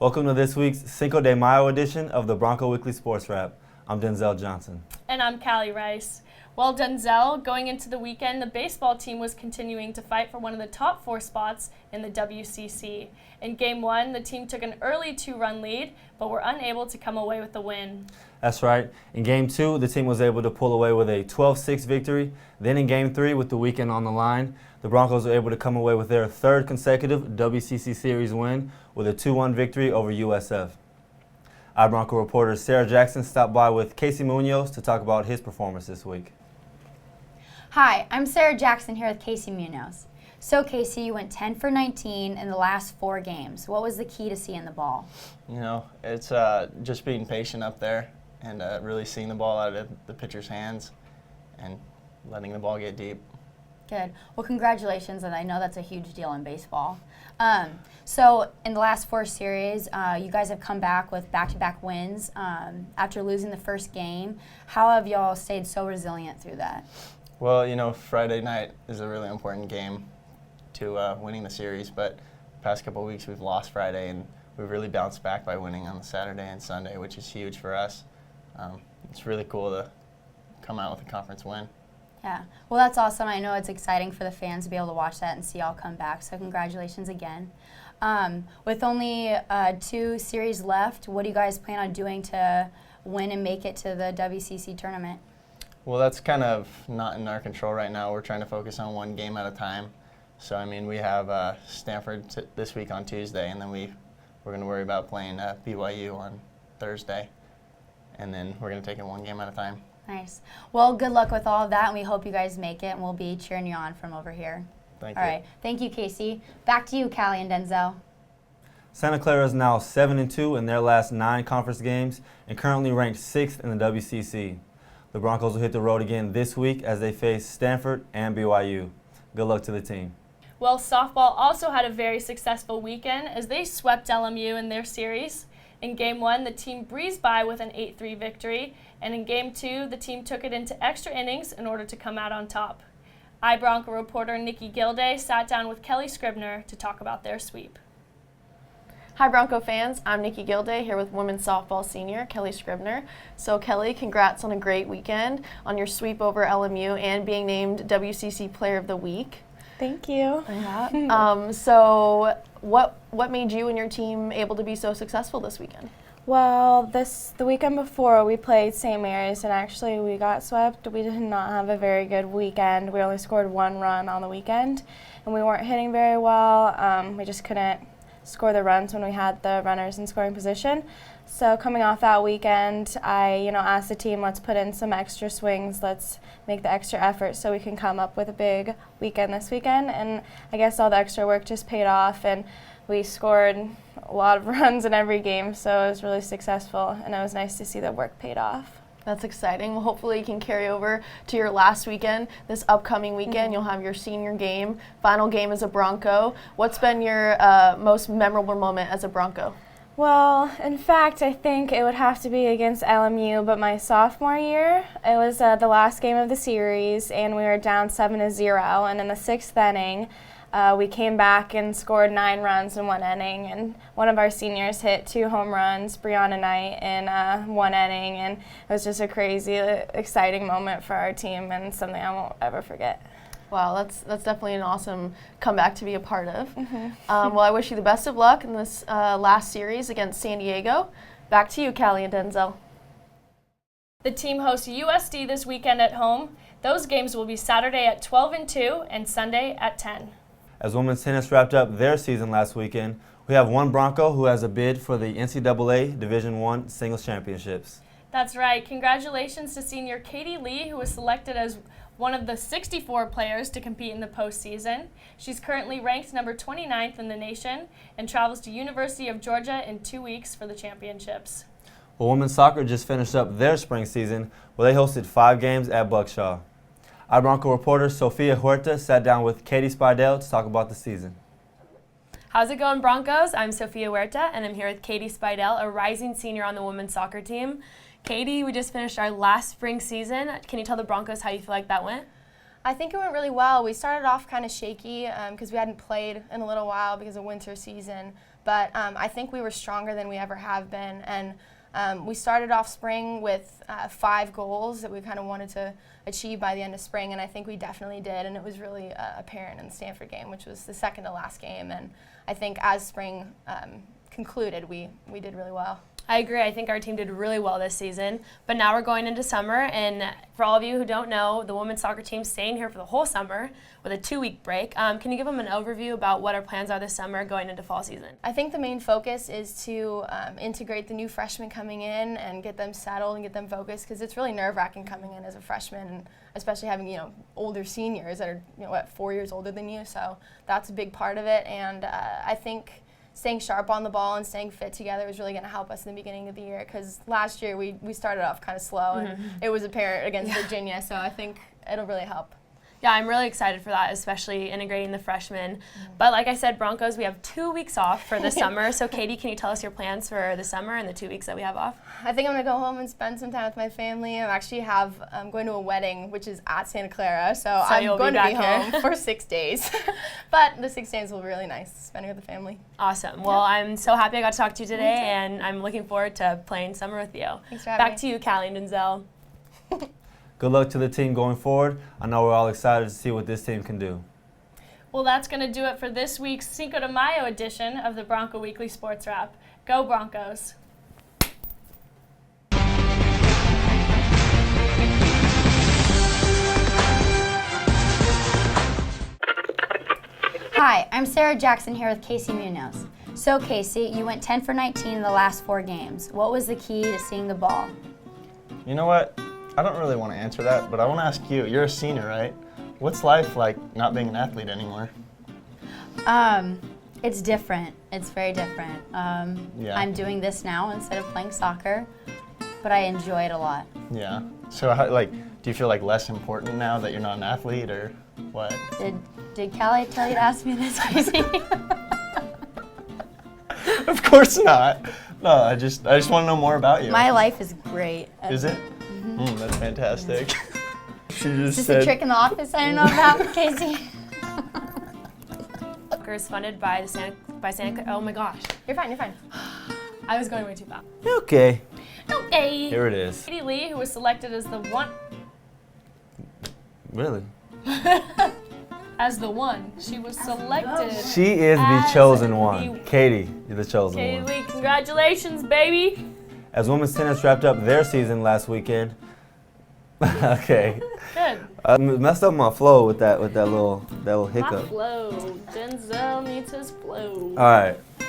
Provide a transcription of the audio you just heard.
Welcome to this week's Cinco de Mayo edition of the Bronco Weekly Sports Wrap. I'm Denzel Johnson. And I'm Cali Reis. Well, Denzel, going into the weekend, the baseball team was continuing to fight for one of the top 4 spots in the WCC. In Game 1, the team took an early 2-run lead, but were unable to come away with the win. That's right. In Game 2, the team was able to pull away with a 12-6 victory. Then in Game 3, with the weekend on the line, the Broncos were able to come away with their 3rd consecutive WCC Series win with a 2-1 victory over USF. EYEBronco reporter Sarah Jackson stopped by with Casey Munoz to talk about his performance this week. Hi, I'm Sarah Jackson here with Casey Munoz. So Casey, you went 10 for 19 in the last 4 games. What was the key to seeing the ball? You know, it's just being patient up there and really seeing the ball out of the pitcher's hands and letting the ball get deep. Good. Well, congratulations, and I know that's a huge deal in baseball. So in the last 4 series, you guys have come back with back-to-back wins after losing the first game. How have y'all stayed so resilient through that? Well, you know, Friday night is a really important game to winning the series, but the past couple of weeks we've lost Friday, and we've really bounced back by winning on the Saturday and Sunday, which is huge for us. It's really cool to come out with a conference win. Yeah. Well, that's awesome. I know it's exciting for the fans to be able to watch that and see y'all come back, so congratulations again. With only 2 series left, what do you guys plan on doing to win and make it to the WCC tournament? Well, that's kind of not in our control right now. We're trying to focus on one game at a time. So, I mean, we have Stanford this week on Tuesday, and then we're going to worry about playing BYU on Thursday. And then we're going to take it one game at a time. Nice. Well, good luck with all of that, and we hope you guys make it, and we'll be cheering you on from over here. Thank you. All right. Thank you, Casey. Back to you, Callie and Denzel. Santa Clara is now 7-2 in their last 9 conference games and currently ranked 6th in the WCC. The Broncos will hit the road again this week as they face Stanford and BYU. Good luck to the team. Well, softball also had a very successful weekend as they swept LMU in their series. In Game 1, the team breezed by with an 8-3 victory, and in Game 2, the team took it into extra innings in order to come out on top. EYEBronco reporter Nici Gilday sat down with Kelly Scribner to talk about their sweep. Hi Bronco fans, I'm Nici Gilday here with women's softball senior Kelly Scribner. So Kelly, congrats on a great weekend, on your sweep over LMU and being named WCC Player of the Week. Thank you. Yeah. So what made you and your team able to be so successful this weekend? Well, the weekend before we played St. Mary's and actually we got swept. We did not have a very good weekend. We only scored 1 run on the weekend and we weren't hitting very well. We just couldn't score the runs when we had the runners in scoring position. So coming off that weekend, I asked the team, let's put in some extra swings, let's make the extra effort so we can come up with a big weekend this weekend. And I guess all the extra work just paid off, and we scored a lot of runs in every game, so it was really successful, and it was nice to see that work paid off. That's exciting. Well, hopefully you can carry over to your last weekend. This upcoming weekend, you'll have your senior game, final game as a Bronco. What's been your most memorable moment as a Bronco? Well, in fact, I think it would have to be against LMU, but my sophomore year, it was the last game of the series, and we were down 7-0, and in the 6th inning, we came back and scored 9 runs in 1 inning, and one of our seniors hit 2 home runs, Brianna Knight, in 1 inning, and it was just a crazy, exciting moment for our team and something I won't ever forget. Wow, that's definitely an awesome comeback to be a part of. Well, I wish you the best of luck in this last series against San Diego. Back to you, Callie and Denzel. The team hosts USD this weekend at home. Those games will be Saturday at 12 and 2 and Sunday at 10. As women's tennis wrapped up their season last weekend, we have one Bronco who has a bid for the NCAA Division I Singles Championships. That's right. Congratulations to senior Katie Lee, who was selected as one of the 64 players to compete in the postseason. She's currently ranked number 29th in the nation and travels to University of Georgia in 2 weeks for the championships. Well, women's soccer just finished up their spring season where they hosted 5 games at Buckshaw. EYEBronco reporter Sofia Huerta sat down with Katie Spidell to talk about the season. How's it going, Broncos? I'm Sofia Huerta, and I'm here with Katie Spidell, a rising senior on the women's soccer team. Katie, we just finished our last spring season. Can you tell the Broncos how you feel like that went? I think it went really well. We started off kind of shaky because we hadn't played in a little while because of winter season. But I think we were stronger than we ever have been. And we started off spring with 5 goals that we kind of wanted to achieve by the end of spring. And I think we definitely did. And it was really apparent in the Stanford game, which was the second to last game. And I think as spring concluded, we did really well. I agree. I think our team did really well this season. But now we're going into summer, and for all of you who don't know, the women's soccer team's staying here for the whole summer with a 2-week break. Can you give them an overview about what our plans are this summer going into fall season? I think the main focus is to integrate the new freshmen coming in and get them settled and get them focused, because it's really nerve-wracking coming in as a freshman, and especially having older seniors that are 4 years older than you. So that's a big part of it, and I think staying sharp on the ball and staying fit together is really going to help us in the beginning of the year, because last year we started off kind of slow and it was apparent against Virginia, so I think it'll really help. Yeah, I'm really excited for that, especially integrating the freshmen. But like I said, Broncos, we have 2 weeks off for the summer. So Katie, can you tell us your plans for the summer and the 2 weeks that we have off? I think I'm going to go home and spend some time with my family. I'm going to a wedding, which is at Santa Clara, so I'm going to be home for 6 days. But the 6 days will be really nice, spending with the family. Awesome. Well, I'm so happy I got to talk to you today, and I'm looking forward to playing summer with you. Thanks for having me. Back to you, Callie and Denzel. Good luck to the team going forward. I know we're all excited to see what this team can do. Well, that's going to do it for this week's Cinco de Mayo edition of the Bronco Weekly Sports Wrap. Go Broncos! Hi, I'm Sarah Jackson here with Casey Munoz. So Casey, you went 10 for 19 in the last 4 games. What was the key to seeing the ball? You know what? I don't really want to answer that, but I want to ask you. You're a senior, right? What's life like not being an athlete anymore? It's different. It's very different. Yeah. I'm doing this now instead of playing soccer, but I enjoy it a lot. Yeah. So, do you feel like less important now that you're not an athlete, or what? Did Cali tell you to ask me this, Casey? Of course not. No, I just want to know more about you. My life is great. Is it? That's fantastic. She just Is this said. a trick in the office I don't know about, Casey? Soccer is funded by Santa. Oh my gosh, You're fine, you're fine. I was going way too fast. Okay, Okay. here it is. Katie Lee, who was selected as the one. Really? As the one. She was selected. She is the As chosen one. the- Katie, you're the chosen Katie one. Lee, congratulations, baby. As women's tennis wrapped up their season last weekend. Okay. Good. I messed up my flow with that little My hiccup. flow. Denzel needs his flow. All right.